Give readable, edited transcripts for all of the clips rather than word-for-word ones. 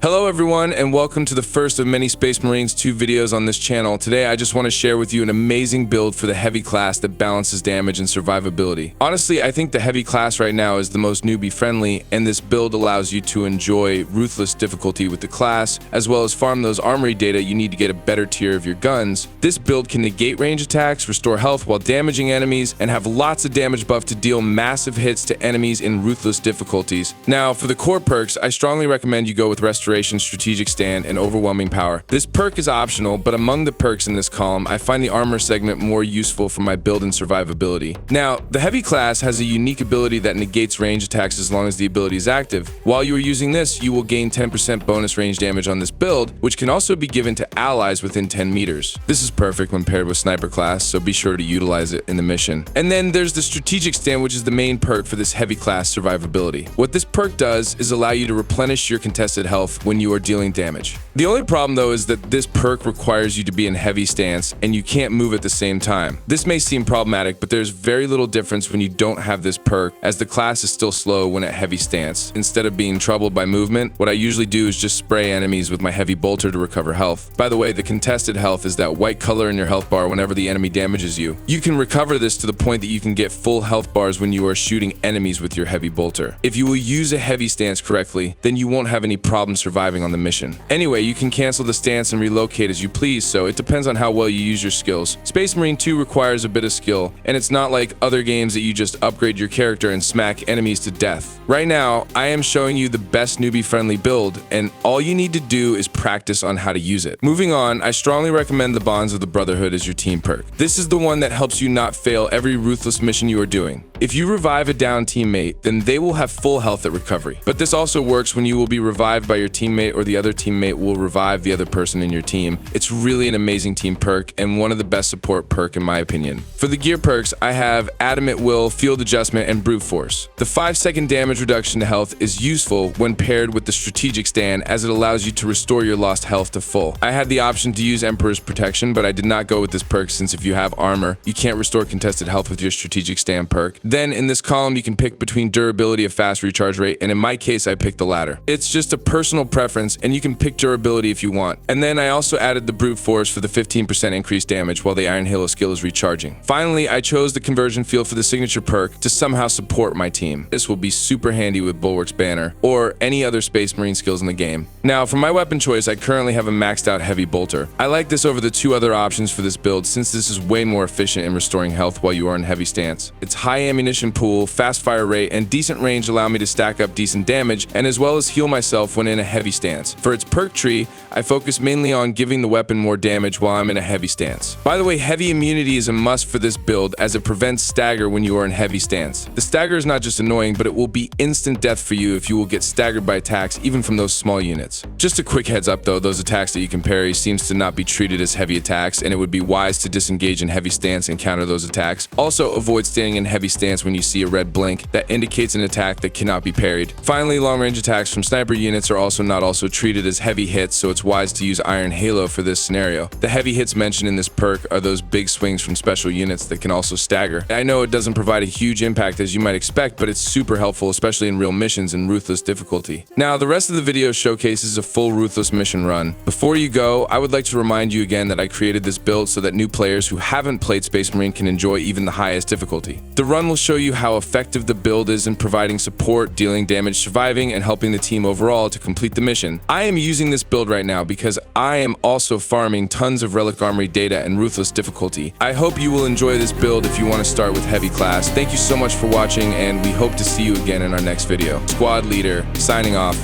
Hello everyone, and welcome to the first of many Space Marines 2 videos on this channel. Today I just want to share with you an amazing build for the heavy class that balances damage and survivability. Honestly, I think the heavy class right now is the most newbie friendly, and this build allows you to enjoy Ruthless difficulty with the class, as well as farm those armory data you need to get a better tier of your guns. This build can negate range attacks, restore health while damaging enemies, and have lots of damage buff to deal massive hits to enemies in Ruthless difficulties. Now, for the core perks, I strongly recommend you go with Restoration, Strategic Stand, and Overwhelming Power. This perk is optional, but among the perks in this column, I find the armor segment more useful for my build and survivability. Now, the heavy class has a unique ability that negates range attacks as long as the ability is active. While you are using this, you will gain 10% bonus range damage on this build, which can also be given to allies within 10 meters. This is perfect when paired with Sniper class, so be sure to utilize it in the mission. And then there's the Strategic Stand, which is the main perk for this heavy class survivability. What this perk does is allow you to replenish your contested health when you are dealing damage. The only problem though is that this perk requires you to be in heavy stance and you can't move at the same time. This may seem problematic, but there's very little difference when you don't have this perk, as the class is still slow when at heavy stance. Instead of being troubled by movement, what I usually do is just spray enemies with my heavy bolter to recover health. By the way, the contested health is that white color in your health bar whenever the enemy damages you. You can recover this to the point that you can get full health bars when you are shooting enemies with your heavy bolter. If you will use a heavy stance correctly, then you won't have any problem surviving on the mission. Anyway, you can cancel the stance and relocate as you please, so it depends on how well you use your skills. Space Marine 2 requires a bit of skill, and it's not like other games that you just upgrade your character and smack enemies to death. Right now, I am showing you the best newbie-friendly build, and all you need to do is practice on how to use it. Moving on, I strongly recommend the Bonds of the Brotherhood as your team perk. This is the one that helps you not fail every Ruthless mission you are doing. If you revive a down teammate, then they will have full health at recovery. But this also works when you will be revived by your teammate or the other teammate will revive the other person in your team. It's really an amazing team perk and one of the best support perk in my opinion. For the gear perks, I have Adamant Will, Field Adjustment, and Brute Force. The 5-second damage reduction to health is useful when paired with the Strategic Stand, as it allows you to restore your lost health to full. I had the option to use Emperor's Protection, but I did not go with this perk since if you have armor, you can't restore contested health with your Strategic Stand perk. Then in this column, you can pick between durability of fast recharge rate, and in my case, I picked the latter. It's just a personal preference, and you can pick durability if you want. And then I also added the Brute Force for the 15% increased damage while the Iron Halo skill is recharging. Finally, I chose the Conversion Field for the signature perk to somehow support my team. This will be super handy with Bulwark's Banner or any other Space Marine skills in the game. Now, for my weapon choice, I currently have a maxed out heavy bolter. I like this over the two other options for this build since this is way more efficient in restoring health while you are in heavy stance. Its high ammunition pool, fast fire rate, and decent range allow me to stack up decent damage and as well as heal myself when in a heavy stance. For its perk tree, I focus mainly on giving the weapon more damage while I'm in a heavy stance. By the way, heavy immunity is a must for this build as it prevents stagger when you are in heavy stance. The stagger is not just annoying, but it will be instant death for you if you will get staggered by attacks even from those small units. Just a quick heads up though, those attacks that you can parry seems to not be treated as heavy attacks, and it would be wise to disengage in heavy stance and counter those attacks. Also avoid standing in heavy stance when you see a red blink that indicates an attack that cannot be parried. Finally, long range attacks from sniper units are also not treated as heavy hits, so it's wise to use Iron Halo for this scenario. The heavy hits mentioned in this perk are those big swings from special units that can also stagger. I know it doesn't provide a huge impact as you might expect, but it's super helpful, especially in real missions and Ruthless difficulty. Now, the rest of the video showcases a full Ruthless mission run. Before you go, I would like to remind you again that I created this build so that new players who haven't played Space Marine can enjoy even the highest difficulty. The run will show you how effective the build is in providing support, dealing damage, surviving, and helping the team overall to complete the mission. I am using this build right now because I am also farming tons of Relic Armory data and Ruthless difficulty. I hope you will enjoy this build if you want to start with heavy class. Thank you so much for watching, and we hope to see you again in our next video. Squad Leader, signing off.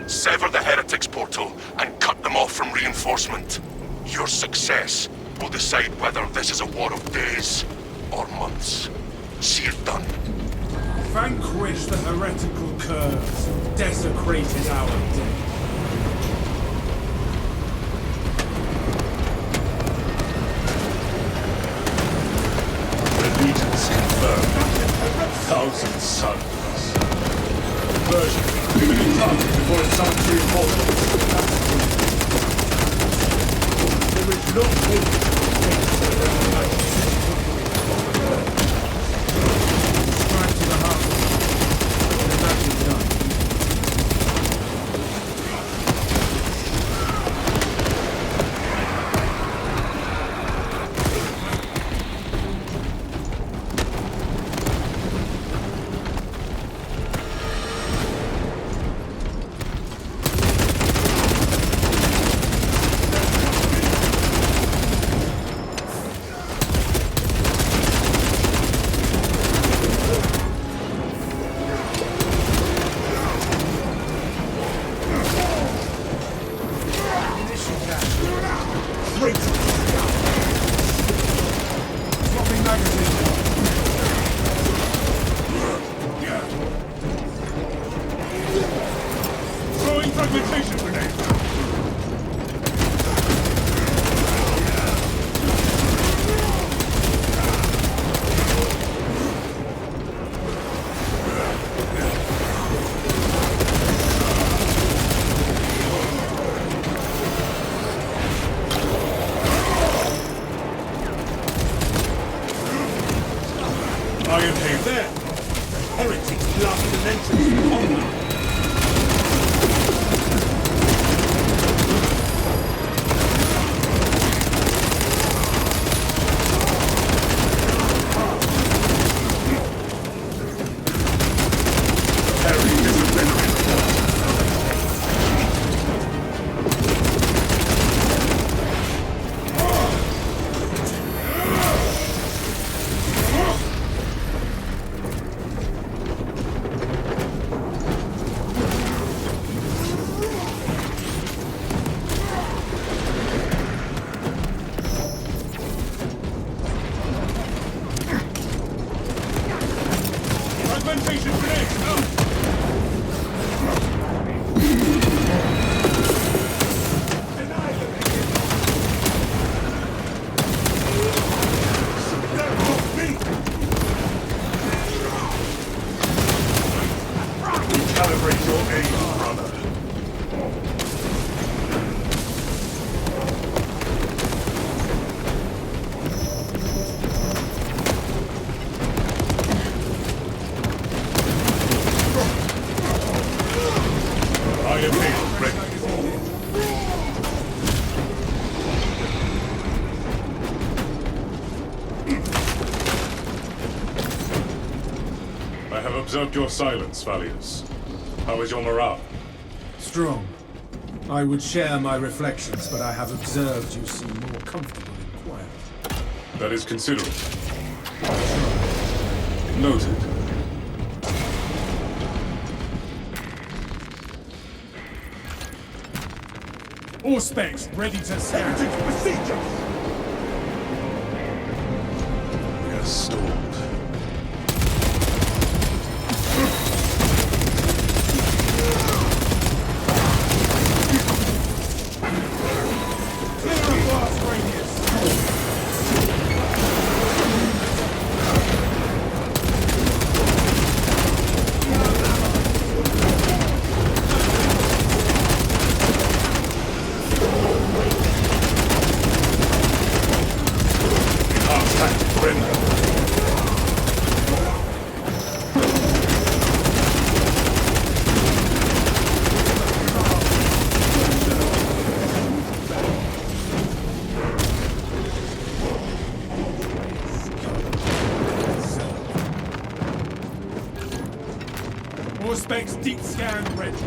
Sever the heretics portal and cut them off from reinforcement. Your success will decide whether this is a war of days or months. See it done. Vanquish the heretical curse, desecrated our day. Allegiance confirmed. Thousand suns. Version. Target before it summons reinforcements. Strike to the heart. And that is done. Swapping magazine. Throwing fragmentation grenade. Iron Hail there. Heretics blocking an entrance to Honda. Fragmentation grenades out! Calibrate your aim, brother. Iron Hail ready. I have observed your silence, Valius. How is your morale? Strong. I would share my reflections, but I have observed you seem more comfortable and quiet. That is considerate. Noted. All specs ready to scan. We are stalled. Clear a blast radius. Enhanced tactic render. All specs deep scan ready.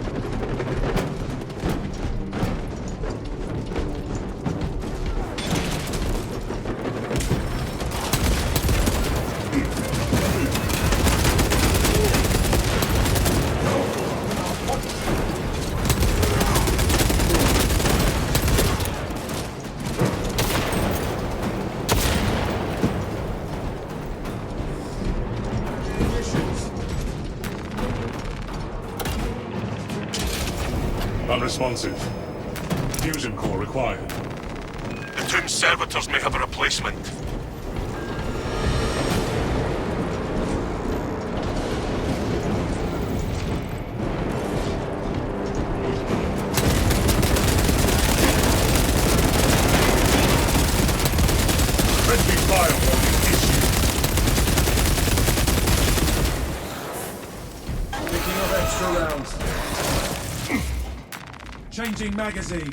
Unresponsive. Fusion core required. The tomb servitors may have a replacement. Changing magazine.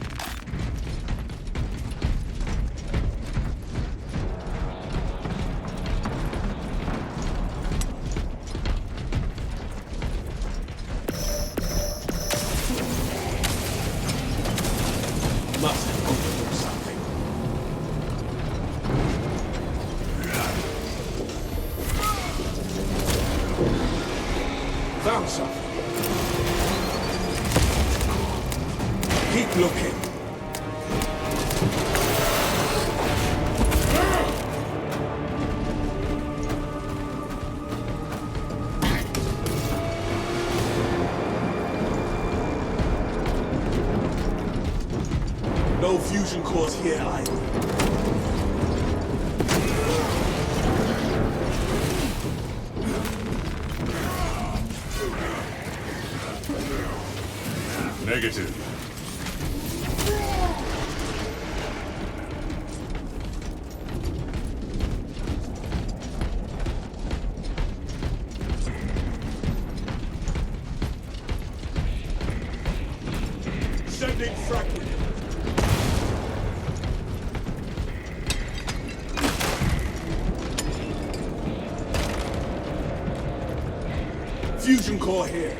Must have overlooked something. Found something. Keep looking. No fusion cores here either. Negative. Sending fragment. Fusion core here.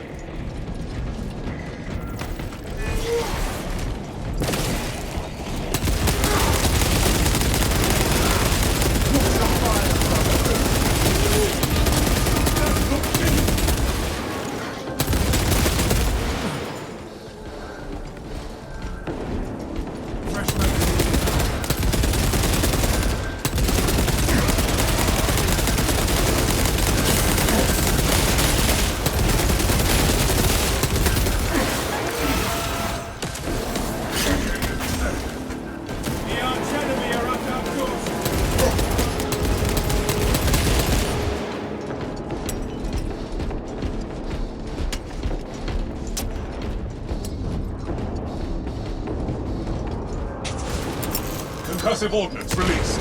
Concussive ordnance released.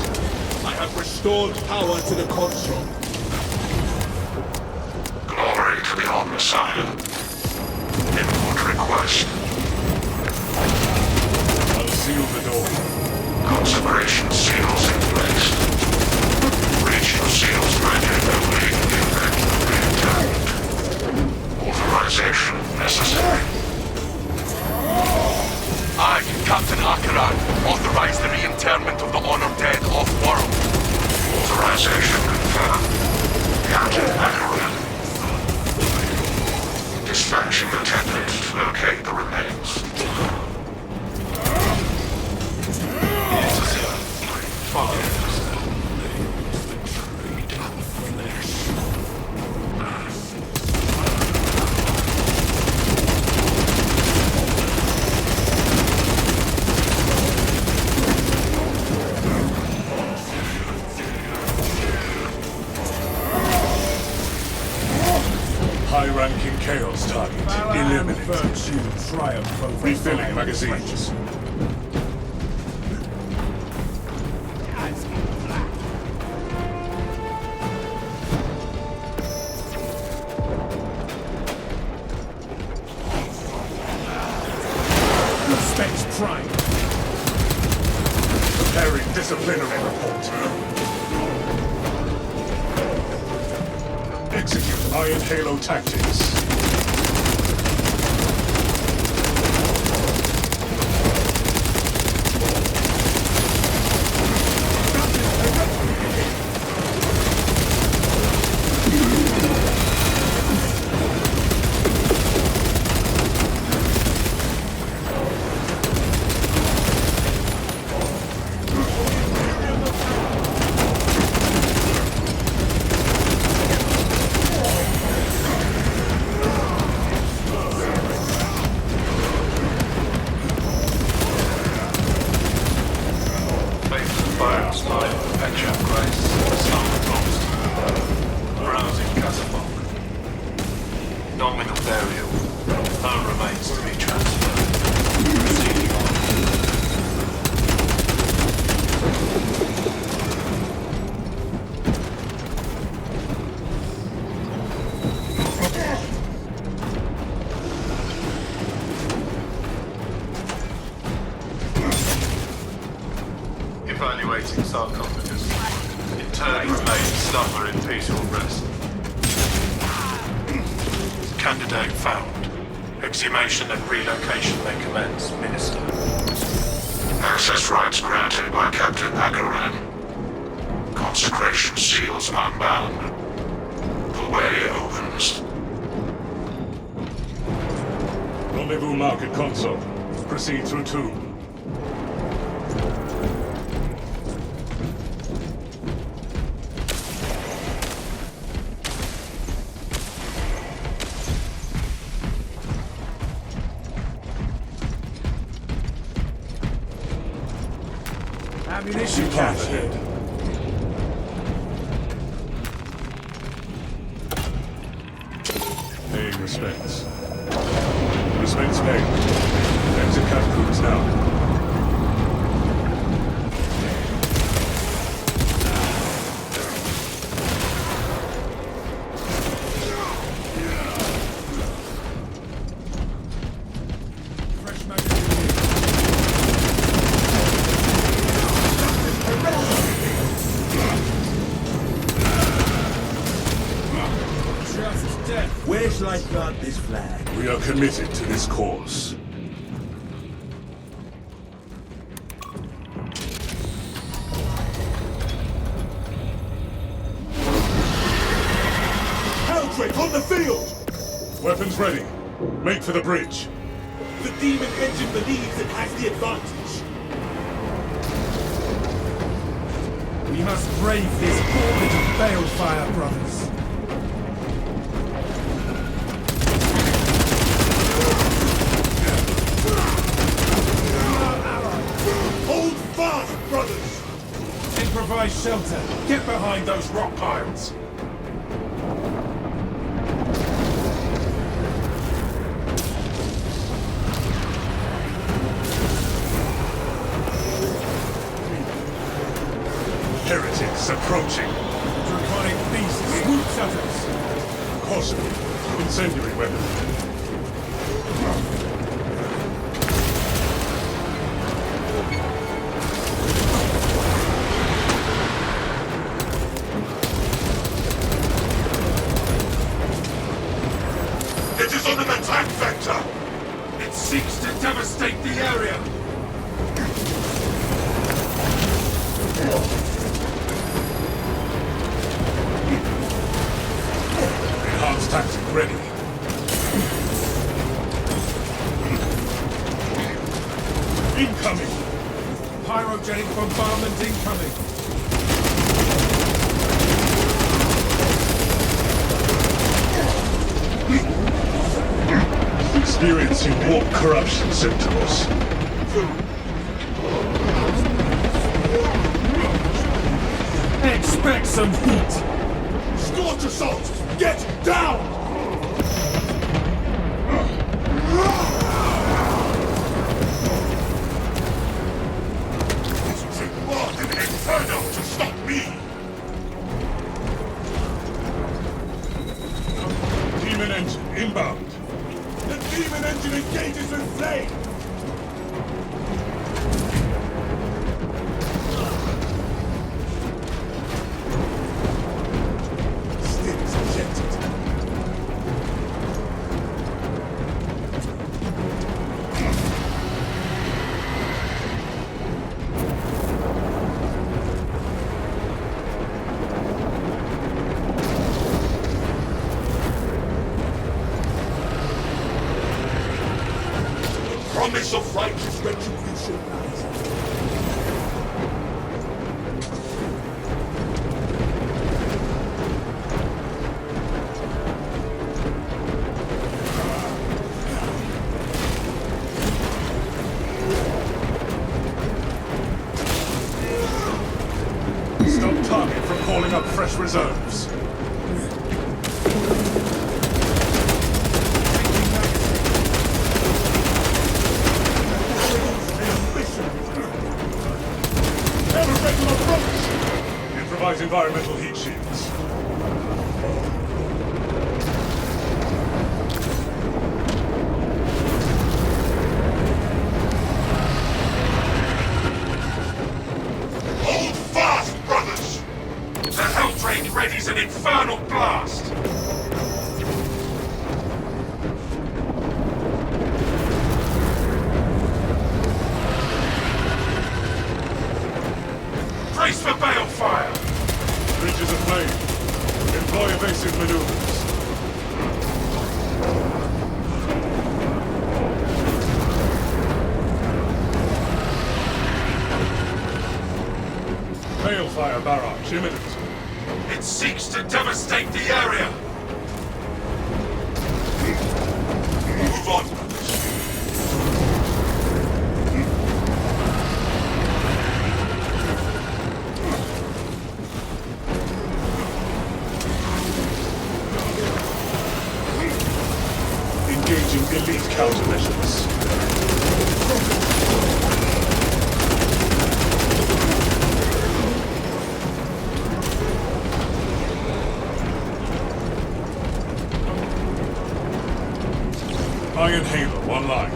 I have restored power to the console. Glory to the Omnissiah. Input request. Unseal the door. Consecration seals in place. Regional seals rendered only in the event of reinterment. Authorization necessary. I, Captain Akaran, authorize the reinterment of the honored dead off-world. Authorization confirmed. Captain Akaran. Dispatching attendant to locate the remains. High-ranking Chaos target. Eliminate. Virtue triumph over Refilling vile magazines. Space prime. Preparing disciplinary report. Execute Iron Halo tactics. Nominal burial. No remains to be transferred. Proceeding on. Evaluating sarcophagus. Interred remains slumber in peaceful rest. Candidate found. Exhumation and relocation may commence, Minister. Access rights granted by Captain Akaran. Consecration seals unbound. The way opens. Rendezvous market console. Proceed through tomb. Ammunition cache here. Paying respects. Respects paid. Exit catacombs now. Fresh magazine here. Just death. Where shall I plant this flag? We are committed to this cause. Heldrake on the field! Weapons ready. Make for the bridge. The demon engine believes it has the advantage. We must brave this orbit of balefire, brothers. Hold fast, brothers! Improvise shelter. Get behind those rock piles. Heretics approaching. Draconic beast swoops at us. Caution. Incendiary weapon. It is on an attack vector! It seeks to devastate the area. Enhanced tactic ready. Incoming! Pyrogenic bombardment incoming. Experiencing warp corruption symptoms. Expect some heat. Scorch assault! Get down! It will take more than an inferno to stop me! Demon engine inbound. The demon engine engages with flame! Stim is ejected. Promise of righteous Retribution lies. Stop target from calling up fresh reserves. Elevator approach! Improvise environmental heat shields. Brace for balefire! Creatures aflame. Employ evasive maneuvers. Balefire barrage imminent. It seeks to devastate the area! Move on. Engaging elite countermeasures. Iron Halo online.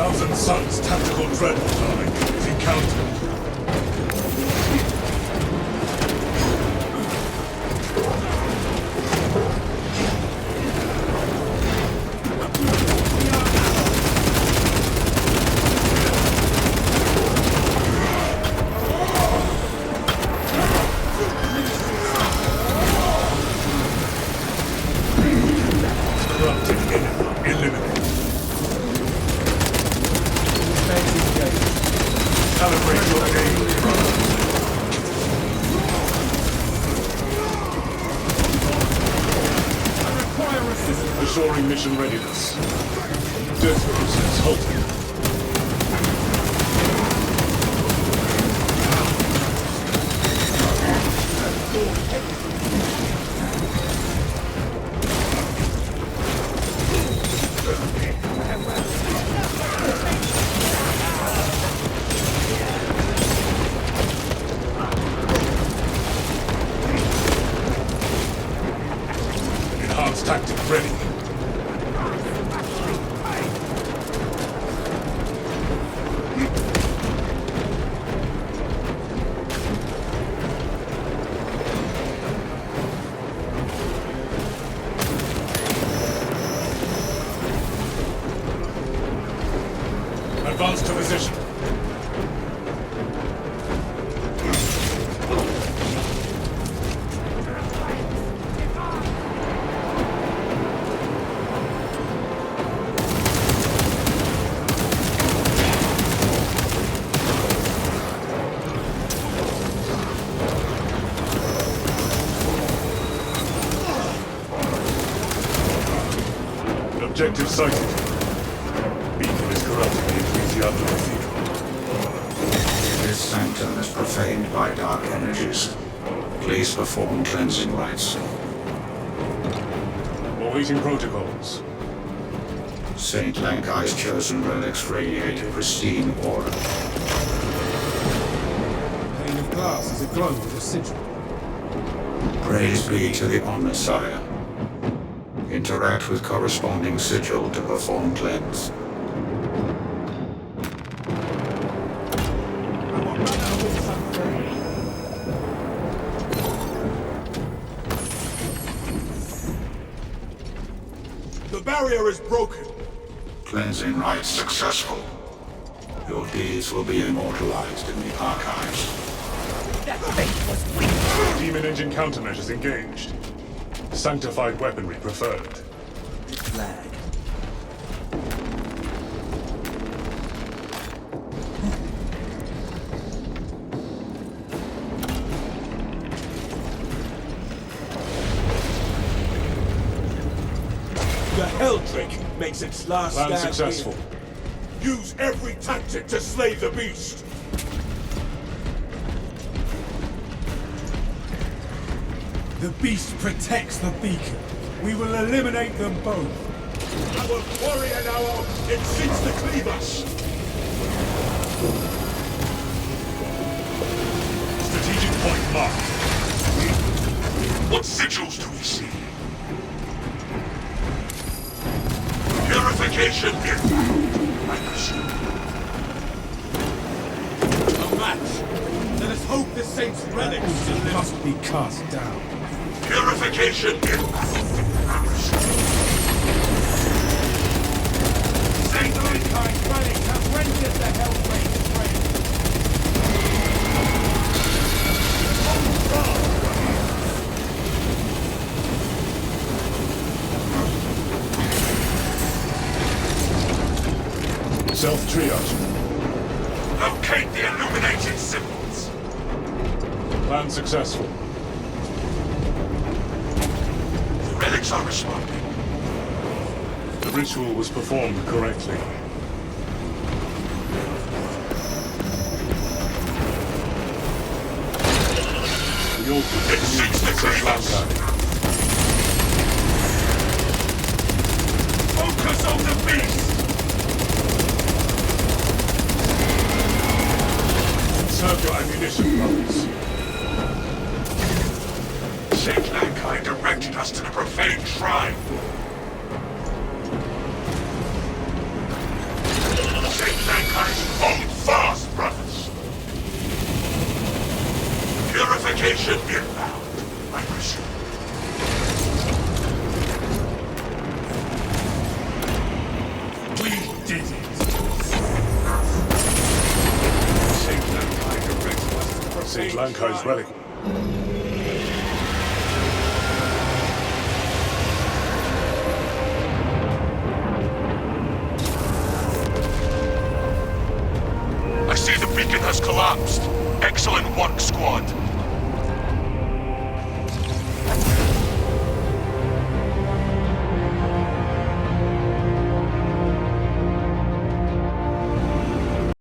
Thousand Suns tactical dreadnought army is encountered. Corrupted enemy eliminated. Calibrate your aim. I require assistance. Assuring mission readiness. Death process halted. Enhanced tactic ready. Advance to position. Objective sighted. Beacon is corrupting the Ecclesiastical Cathedral. This sanctum is profaned by dark energies. Please perform cleansing rites. Awaiting protocols. Saint Lankai's chosen relics radiate a pristine aura. Pane of glass is aglow with a sigil. Praise be to the Omnissiah. Interact with corresponding sigil to perform cleanse. The barrier is broken. Cleansing rites successful. Your deeds will be immortalized in the archives. Demon engine countermeasures engaged. Sanctified weaponry preferred. The Hell-Drake makes its last Plan stand successful. here. Use every tactic to slay the beast. The beast protects the beacon. We will eliminate them both. Our warrior now, it seeks to cleave us. Strategic point marked. What sigils do we see? Purification inbound, I presume. A match. Let us hope the saint's relics It must be cast down. Purification inbound, I presume. Saint Mankind's relics have rendered the Hellblade frame. Self-triage. Locate the illuminated symbols. Plan successful. The relics are responding. The ritual was performed correctly. The altar It seeks to cleave us. Focus on the beast! Conserve your ammunition, brothers. Saint Mankind directed us to the profane shrine. Saint Mankind's hold fast, brothers. Purification inbound, I presume. We did it. Saint Mankind directed us to the profane St. Lankai's shrine. relic. I see the beacon has collapsed. Excellent work, squad.